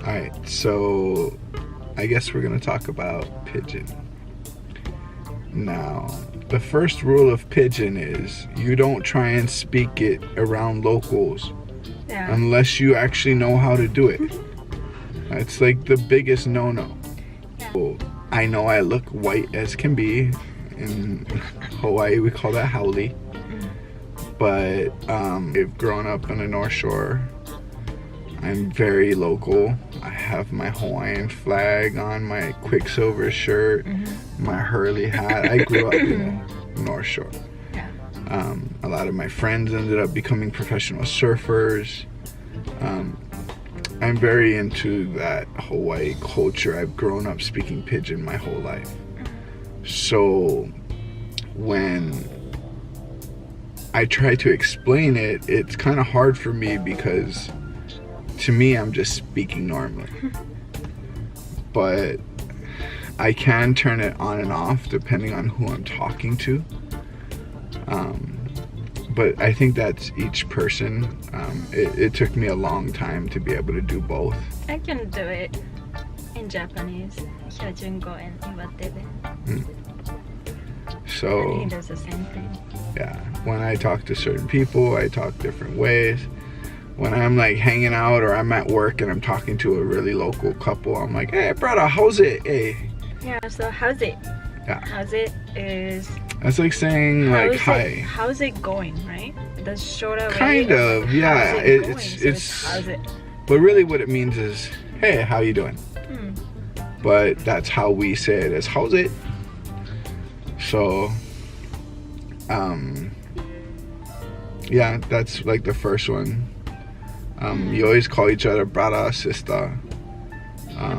Alright, so I guess we're gonna talk about Pidgin. Now, the first rule of Pidgin is you don't try and speak it around locals unless you actually know how to do it. It's like the biggest no-no. Well, I know I look white as can be. In Hawaii we call that haole. But I've grown up on the North Shore. I'm very local. I have my Hawaiian flag on, my Quicksilver shirt, my Hurley hat. I grew up in the North Shore. A lot of my friends ended up becoming professional surfers. I'm very into that Hawaii culture. I've grown up speaking Pidgin my whole life. So when I try to explain it, it's kind of hard for me because to me I'm just speaking normally. But I can turn it on and off depending on who I'm talking to. But I think that's each person. It took me a long time to be able to do both. I can do it in Japanese. Hyojungo and Iwate. So and he does the same thing. Yeah, when I talk to certain people, I talk different ways. When I'm like hanging out or I'm at work and I'm talking to a really local couple, I'm like, hey brother, how's it? Hey. Yeah, so how's it? Yeah. How's it is... That's like saying like hi. How's it going, right? The shorter way. Kind of, yeah. It's how's it? But really what it means is, hey, how you doing? But that's how we say it, is how's it? So, yeah, that's like the first one. You always call each other brother, sister.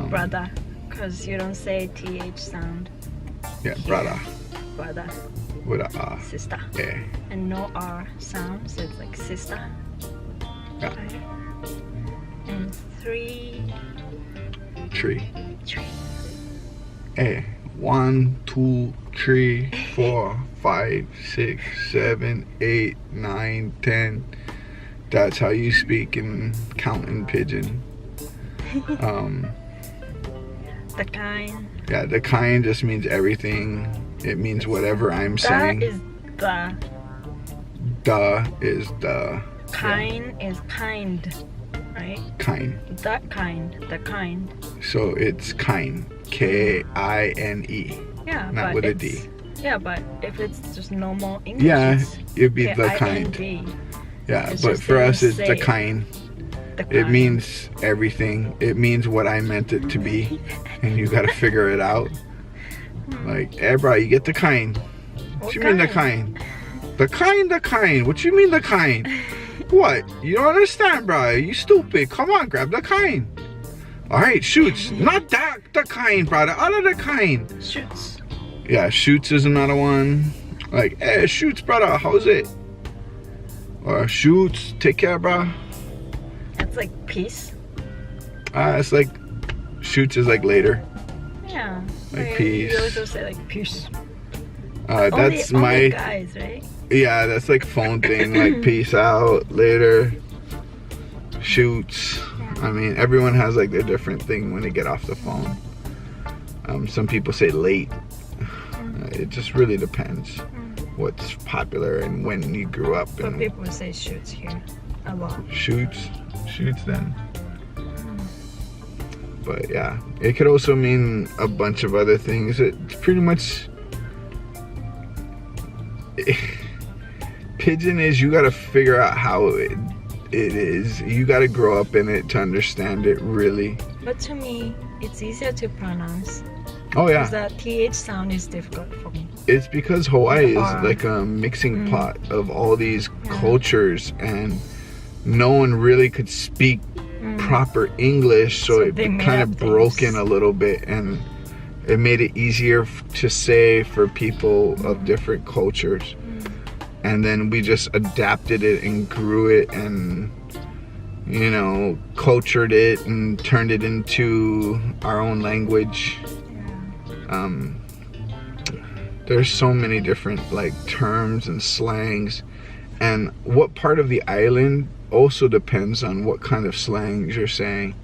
Brother, because you don't say TH sound. Yeah, brother. Brother. With a R. Sister. Yeah. And no R sound, so it's like sister. Yeah. Okay. And three. Hey, 1, 2, 3, 4, 5, 6, 7, 8, 9, 10. That's how you speak and count in Pidgin. The kind. Yeah, the kind just means everything. It means whatever I'm saying. Is the. The is the. Kind is kind, right? Kind. The kind. So it's kind. K-I-N-E. Yeah, not but with a D. Yeah, but if it's just normal English, yeah, it'd be the kind. K-I-N-D. Yeah, It's but just for us it's say the kind. It means everything. It means what I meant it to be, and you gotta figure it out. Like, hey bro, you get the kind. What you mean the kind? The kind. What you mean the kind? What? You don't understand, bro? You stupid. Come on, grab the kind. Alright, shoots. Not that, the kind, brother. Other the kind. Shoots. Yeah, shoots is another one. Like, hey, shoots, brother. How's it? Or shoots. Take care, bro. That's like peace. It's like, shoots is like later. Yeah. Like peace. You also say like peace. That's only guys, right? Yeah, that's like phone thing. Like peace out, later. Shoots. I mean, everyone has like their different thing when they get off the phone. Some people say late. It just really depends what's popular and when you grew up. But people say shoots here a lot. Shoots then. But yeah, it could also mean a bunch of other things. It's pretty much... Pidgin is, you gotta figure out how it is. You gotta grow up in it to understand it, really. But to me, it's easier to pronounce. Oh yeah. Because that TH sound is difficult for me. It's because Hawaii is like a mixing pot of all these cultures, and no one really could speak proper English, so it kind of broke in a little bit, and it made it easier to say for people of different cultures. And then we just adapted it and grew it and, you know, cultured it and turned it into our own language. There's so many different like terms and slangs, and what part of the island also depends on what kind of slangs you're saying.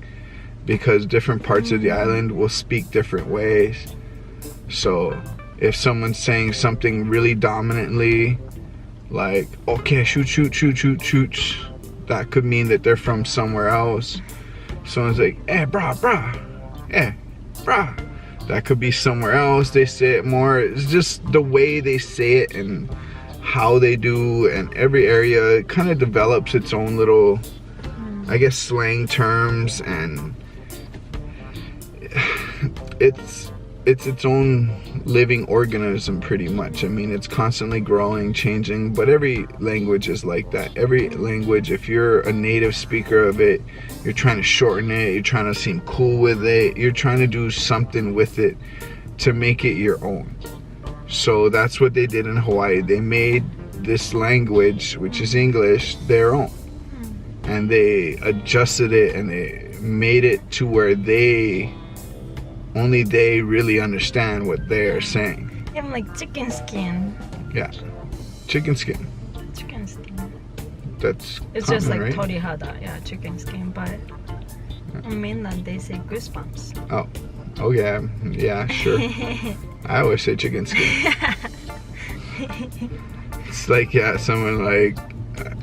because different parts of the island will speak different ways. So if someone's saying something really dominantly, like, okay, shoot, that could mean that they're from somewhere else. Someone's like, eh, brah, that could be somewhere else. They say it more. It's just the way they say it and how they do, and every area kind of develops its own little, I guess, slang terms, and it's its own living organism pretty much. I mean, it's constantly growing, changing, but every language is like that. Every language, if you're a native speaker of it, you're trying to shorten it, you're trying to seem cool with it, you're trying to do something with it to make it your own. So that's what they did in Hawaii. They made this language, which is English, their own. And they adjusted it and they made it to where only they really understand what they're saying. Even like chicken skin. Yeah. Chicken skin. Chicken skin. That's It's common, just like right? torihada, yeah, chicken skin. But in mainland they say goosebumps. Oh yeah, sure. I always say chicken skin. It's like, yeah, someone like,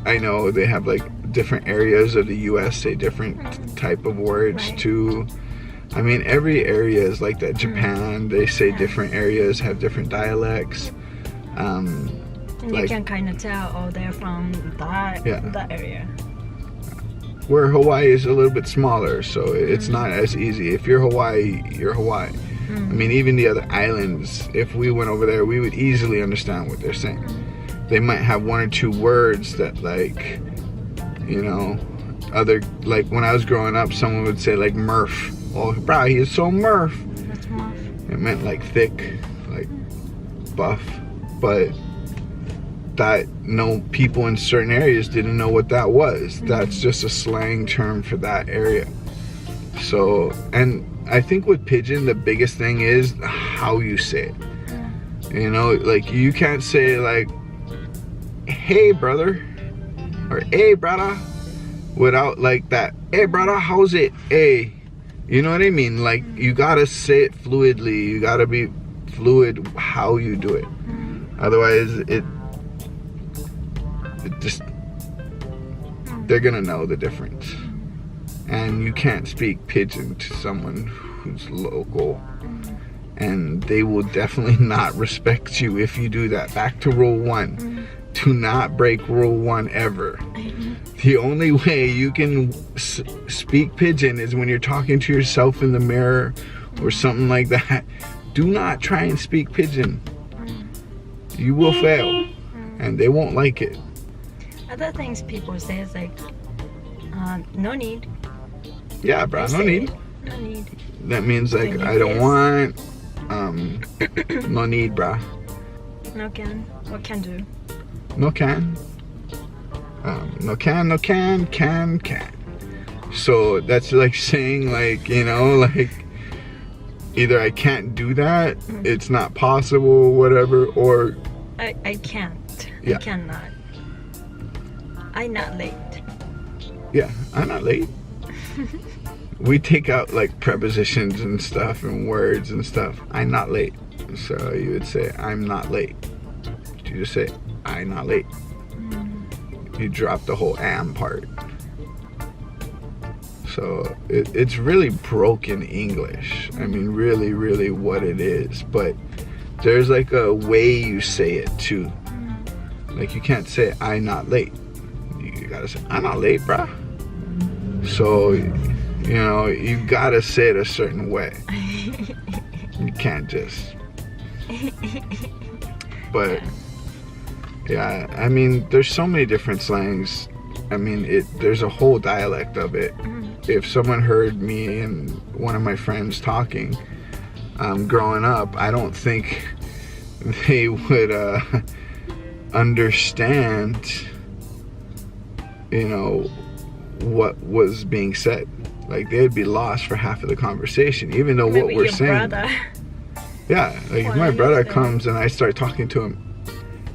I know they have like different areas of the US say different type of words too. I mean, every area is like that. Japan, they say different areas have different dialects. And like, you can kind of tell, oh, they're from that area. Where Hawaii is a little bit smaller, so it's not as easy. If you're Hawaii, you're Hawaii. I mean, even the other islands, if we went over there, we would easily understand what they're saying. They might have one or two words that, like, you know, like when I was growing up, someone would say like Murph. Oh, bro, he is so Murph. What's Murph? It meant like thick, like buff, but people in certain areas didn't know what that was. That's just a slang term for that area. So, and I think with Pidgin, the biggest thing is how you say it. You know, like you can't say like, hey brother, or hey brother, without like that, hey brother, how's it? Hey, you know what I mean? Like, you gotta say it fluidly. You gotta be fluid how you do it. Otherwise, it just, they're gonna know the difference. And you can't speak Pidgin to someone who's local, and they will definitely not respect you if you do that. Back to rule 1. Do not break rule 1 ever. The only way you can speak Pidgin is when you're talking to yourself in the mirror or something like that. Do not try and speak Pidgin. You will fail, and they won't like it. Other things people say is like, no need. Yeah, bro, no need. No need. That means like, I don't want, no need, bro. No can. What can do? No can. No can. So that's like saying, like, you know, like either I can't do that, it's not possible, whatever, or I can't. Yeah. I cannot. I'm not late. Yeah, I'm not late. We take out like prepositions and stuff and words and stuff. I'm not late. So you would say, I'm not late. You just say, I'm not late. You drop the whole am part. So it's really broken English. I mean, really, really what it is. But there's like a way you say it too. Like, you can't say, I'm not late. You gotta say, I'm not late, bruh. So, you know, you gotta say it a certain way. You can't just. But yeah, I mean, there's so many different slangs. I mean, there's a whole dialect of it. If someone heard me and one of my friends talking growing up, I don't think they would understand, you know, what was being said. Like, they'd be lost for half of the conversation, even though Maybe what we're your saying. Brother. Yeah, like if my brother comes and I start talking to him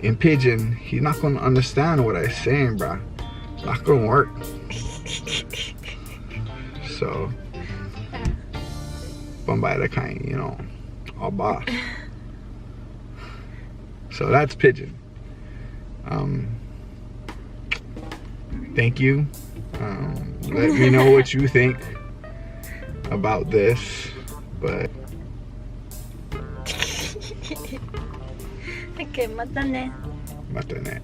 in Pidgin, he's not going to understand what I'm saying, bruh. Not going to work. So, Bambaya kind, you know, all boss. So that's pigeon. Thank you. Let me know what you think about this, but OK またね。またね。